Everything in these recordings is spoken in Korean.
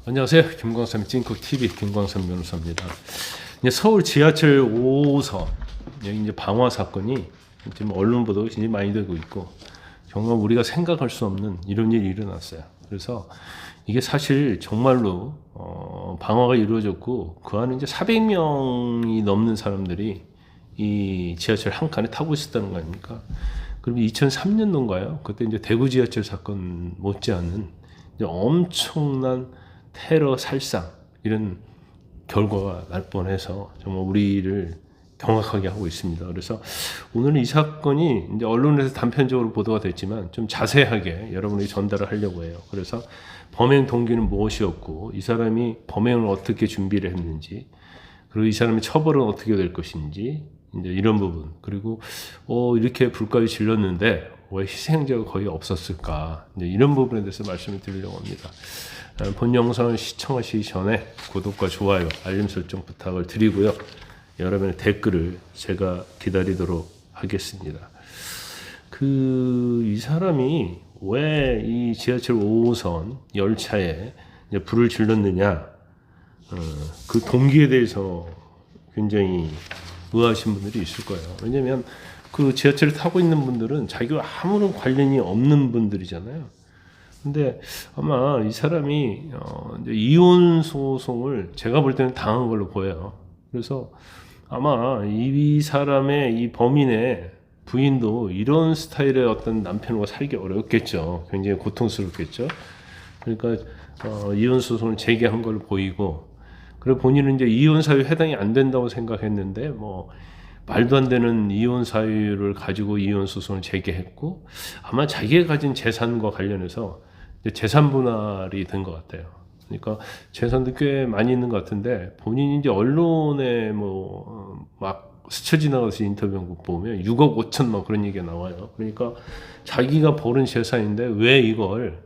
안녕하세요. 김광삼 찐쿡TV 김광삼 변호사입니다. 이제 서울 지하철 5호선 여기 이제 방화 사건이 지금 언론 보도가 굉장히 많이 되고 있고 정말 우리가 생각할 수 없는 이런 일이 일어났어요. 그래서 이게 사실 정말로 방화가 이루어졌고 그 안에 이제 400명이 넘는 사람들이 이 지하철 한 칸에 타고 있었다는 거 아닙니까? 그럼 2003년도인가요? 그때 이제 대구 지하철 사건 못지않은 이제 엄청난 테러 살상 이런 결과가 날 뻔해서 정말 우리를 경악하게 하고 있습니다. 그래서 오늘은 이 사건이 이제 언론에서 단편적으로 보도가 됐지만 좀 자세하게 여러분에게 전달을 하려고 해요. 그래서 범행 동기는 무엇이었고 이 사람이 범행을 어떻게 준비를 했는지 그리고 이 사람의 처벌은 어떻게 될 것인지 이제 이런 부분 그리고 이렇게 불까지 질렀는데 왜 희생자가 거의 없었을까 이제 이런 부분에 대해서 말씀을 드리려고 합니다. 본 영상을 시청하시기 전에 구독과 좋아요, 알림 설정 부탁을 드리고요. 여러분의 댓글을 제가 기다리도록 하겠습니다. 이 사람이 왜 이 지하철 5호선 열차에 불을 질렀느냐, 그 동기에 대해서 굉장히 의아하신 분들이 있을 거예요. 왜냐면 그 지하철을 타고 있는 분들은 자기와 아무런 관련이 없는 분들이잖아요. 근데 아마 이 사람이 이제 이혼 소송을 제가 볼 때는 당한 걸로 보여요. 그래서 아마 이 사람의 이 범인의 부인도 이런 스타일의 어떤 남편과 살기 어렵겠죠. 굉장히 고통스럽겠죠. 그러니까 이혼 소송을 제기한 걸로 보이고, 그리고 본인은 이제 이혼 사유 해당이 안 된다고 생각했는데 뭐 말도 안 되는 이혼 사유를 가지고 이혼 소송을 제기했고 아마 자기가 가진 재산과 관련해서 재산 분할이 된 것 같아요. 그러니까 재산도 꽤 많이 있는 것 같은데 본인이 이제 언론에 막 스쳐 지나가서 인터뷰 보면 6억 5천만 그런 얘기가 나와요. 그러니까 자기가 버는 재산인데 왜 이걸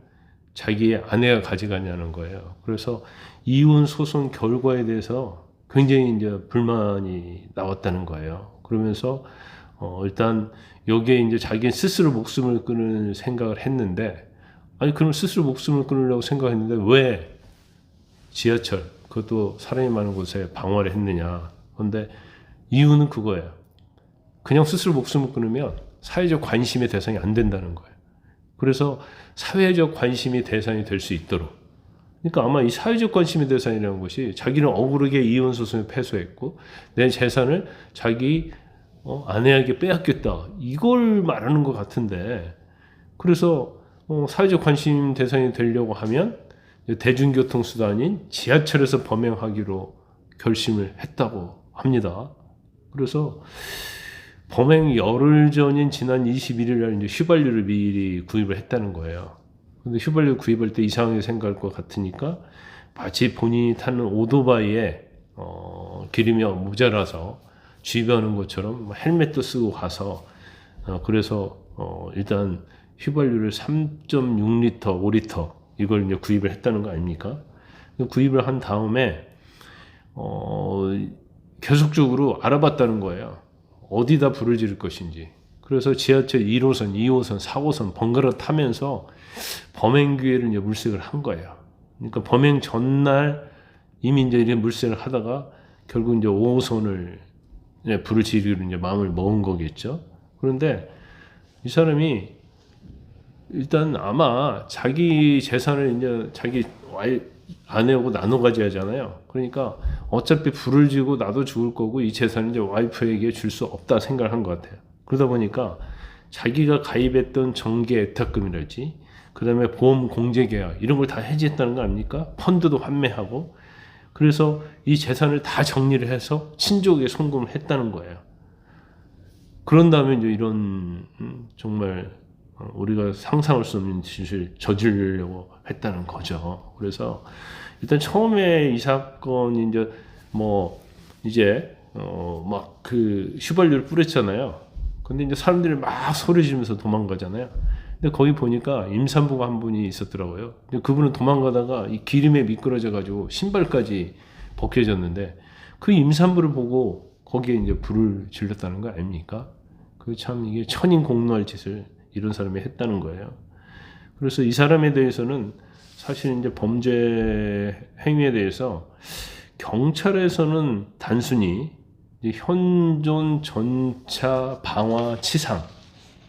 자기 아내가 가져가냐는 거예요. 그래서 이혼 소송 결과에 대해서 굉장히 이제 불만이 나왔다는 거예요. 그러면서 일단 여기에 이제 자기 스스로 목숨을 끊을 생각을 했는데, 아니 그럼 스스로 목숨을 끊으려고 생각했는데 왜 지하철 그것도 사람이 많은 곳에 방화를 했느냐. 그런데 이유는 그거예요. 그냥 스스로 목숨을 끊으면 사회적 관심의 대상이 안 된다는 거예요. 그래서 사회적 관심의 대상이 될 수 있도록, 그러니까 아마 이 사회적 관심의 대상이라는 것이 자기는 억울하게 이혼 소송에 패소했고 내 재산을 자기 아내에게 빼앗겼다 이걸 말하는 것 같은데, 그래서 사회적 관심 대상이 되려고 하면 대중교통 수단인 지하철에서 범행하기로 결심을 했다고 합니다. 그래서 범행 열흘 전인 지난 21일 날 이제 휘발유를 미리 구입을 했다는 거예요. 근데 휘발유 구입할 때 이상하게 생각할 것 같으니까 마치 본인이 타는 오토바이에 기름이 모자라서 주입하는 것처럼 헬멧도 쓰고 가서 그래서 일단 휘발유를 3.6리터, 5리터 이걸 이제 구입을 했다는 거 아닙니까? 구입을 한 다음에 계속적으로 알아봤다는 거예요. 어디다 불을 지를 것인지. 그래서 지하철 1호선, 2호선, 4호선 번갈아 타면서 범행 기회를 이제 물색을 한 거예요. 그러니까 범행 전날 이미 이제 이렇게 물색을 하다가 결국 이제 5호선을 불을 지르기로 이제 마음을 먹은 거겠죠. 그런데 이 사람이 일단 아마 자기 재산을 이제 자기 아내하고 나눠 가져야잖아요. 그러니까 어차피 불을 지고 나도 죽을 거고 이 재산을 이제 와이프에게 줄 수 없다 생각을 한 것 같아요. 그러다 보니까 자기가 가입했던 정기 애탁금이랄지 그 다음에 보험 공제 계약 이런 걸 다 해지했다는 거 아닙니까? 펀드도 환매하고 그래서 이 재산을 다 정리를 해서 친족에게 송금을 했다는 거예요. 그런 다음에 이제 이런 정말 우리가 상상할 수 없는 짓을 저지르려고 했다는 거죠. 그래서 일단 처음에 이 사건이 이제 막 그 휘발유를 뿌렸잖아요. 근데 이제 사람들이 막 소리 지르면서 도망가잖아요. 근데 거기 보니까 임산부가 한 분이 있었더라고요. 근데 그분은 도망가다가 이 기름에 미끄러져 가지고 신발까지 벗겨졌는데 그 임산부를 보고 거기에 이제 불을 질렀다는 거 아닙니까? 그 참 이게 천인공노할 짓을 이런 사람이 했다는 거예요. 그래서 이 사람에 대해서는 사실 이제 범죄 행위에 대해서 경찰에서는 단순히 이제 현존, 전차, 방화, 치상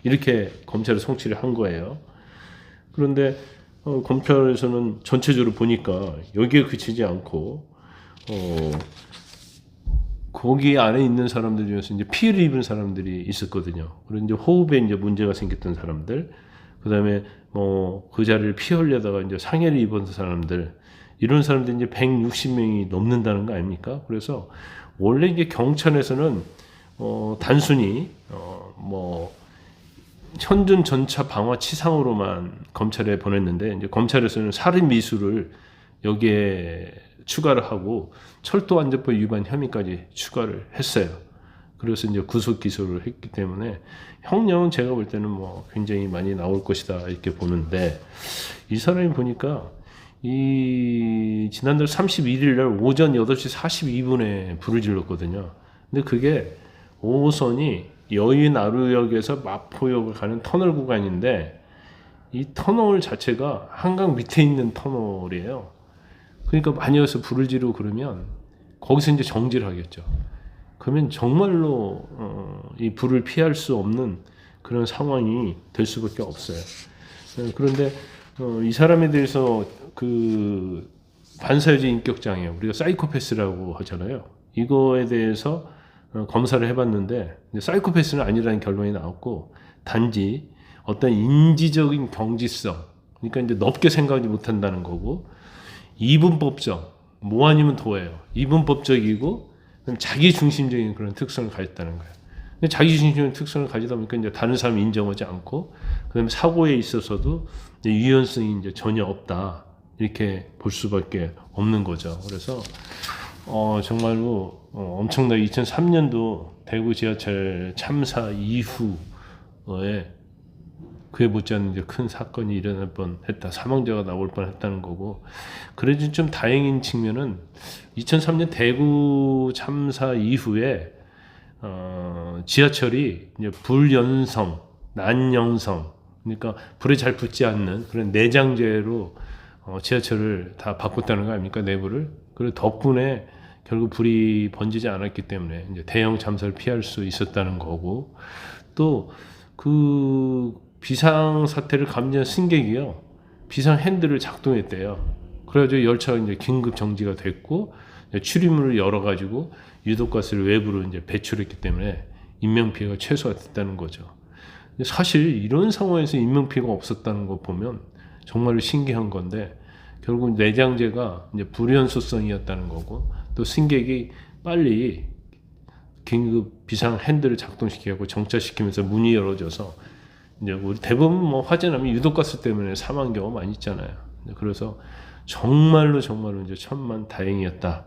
이렇게 검찰에 송치를 한 거예요. 그런데 검찰에서는 전체적으로 보니까 여기에 그치지 않고 거기 안에 있는 사람들 중에서 이제 피해를 입은 사람들이 있었거든요. 그리고 이제 호흡에 이제 문제가 생겼던 사람들, 그 다음에 뭐 그 자리를 피 흘려다가 이제 상해를 입은 사람들, 이런 사람들이 이제 160명이 넘는다는 거 아닙니까? 그래서 원래 이게 경찰에서는 단순히 뭐 현존 전차 방화 치상으로만 검찰에 보냈는데, 이제 검찰에서는 살인 미수를 여기에 추가를 하고 철도안전법 위반 혐의까지 추가를 했어요. 그래서 이제 구속 기소를 했기 때문에 형량은 제가 볼 때는 뭐 굉장히 많이 나올 것이다 이렇게 보는데, 이 사람이 보니까 이 지난달 31일 날 오전 8시 42분에 불을 질렀거든요. 근데 그게 5호선이 여의나루역에서 마포역을 가는 터널 구간인데, 이 터널 자체가 한강 밑에 있는 터널이에요. 그러니까 만약에 불을 지르고 그러면 거기서 이제 정지를 하겠죠. 그러면 정말로 이 불을 피할 수 없는 그런 상황이 될 수밖에 없어요. 그런데 이 사람에 대해서 그 반사회적 인격장애, 우리가 사이코패스라고 하잖아요. 이거에 대해서 검사를 해봤는데 사이코패스는 아니라는 결론이 나왔고, 단지 어떤 인지적인 경지성, 그러니까 이제 넓게 생각하지 못한다는 거고, 이분법적, 뭐 아니면 도예요. 이분법적이고 자기 중심적인 그런 특성을 가졌다는 거예요. 근데 자기 중심적인 특성을 가지다 보니까 이제 다른 사람 인정하지 않고, 그다음에 사고에 있어서도 이제 유연성이 이제 전혀 없다 이렇게 볼 수밖에 없는 거죠. 그래서 정말로 엄청나게 2003년도 대구 지하철 참사 이후에 그에 못지않은 이제 큰 사건이 일어날 뻔했다, 사망자가 나올 뻔했다는 거고, 그래도 좀 다행인 측면은 2003년 대구 참사 이후에 지하철이 이제 불연성, 난연성, 그러니까 불에 잘 붙지 않는 그런 내장재로 지하철을 다 바꿨다는 거 아닙니까, 내부를. 그리고 덕분에 결국 불이 번지지 않았기 때문에 이제 대형 참사를 피할 수 있었다는 거고, 또 그 비상 사태를 감지한 승객이요, 비상 핸들을 작동했대요. 그래가지고 열차가 이제 긴급 정지가 됐고, 출입문을 열어가지고 유독가스를 외부로 이제 배출했기 때문에 인명 피해가 최소화 됐다는 거죠. 사실 이런 상황에서 인명 피해가 없었다는 거 보면 정말로 신기한 건데, 결국 내장재가 이제 불연소성이었다는 거고, 또 승객이 빨리 긴급 비상 핸들을 작동시키고 정차시키면서 문이 열어져서, 이제 우리 대부분 뭐 화재 나면 유독가스 때문에 사망 경우 많이 있잖아요. 그래서 정말로 이제 천만 다행이었다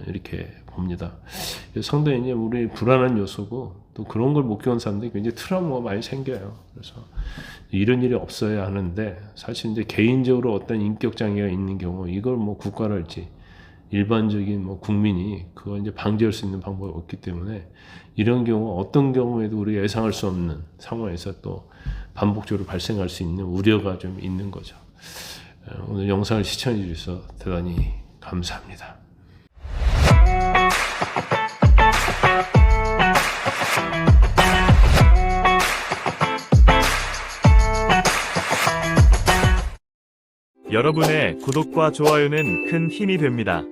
이렇게 봅니다. 상당히 이제 우리 불안한 요소고, 또 그런 걸 못 겪은 사람들이 굉장히 트라우마가 많이 생겨요. 그래서 이런 일이 없어야 하는데, 사실 이제 개인적으로 어떤 인격 장애가 있는 경우 이걸 뭐 국가랄지 일반적인 뭐 국민이 그걸 이제 방지할 수 있는 방법이 없기 때문에, 이런 경우 어떤 경우에도 우리가 예상할 수 없는 상황에서 또 반복적으로 발생할 수 있는 우려가 좀 있는 거죠. 오늘 영상을 시청해 주셔서 대단히 감사합니다. 여러분의 구독과 좋아요는 큰 힘이 됩니다.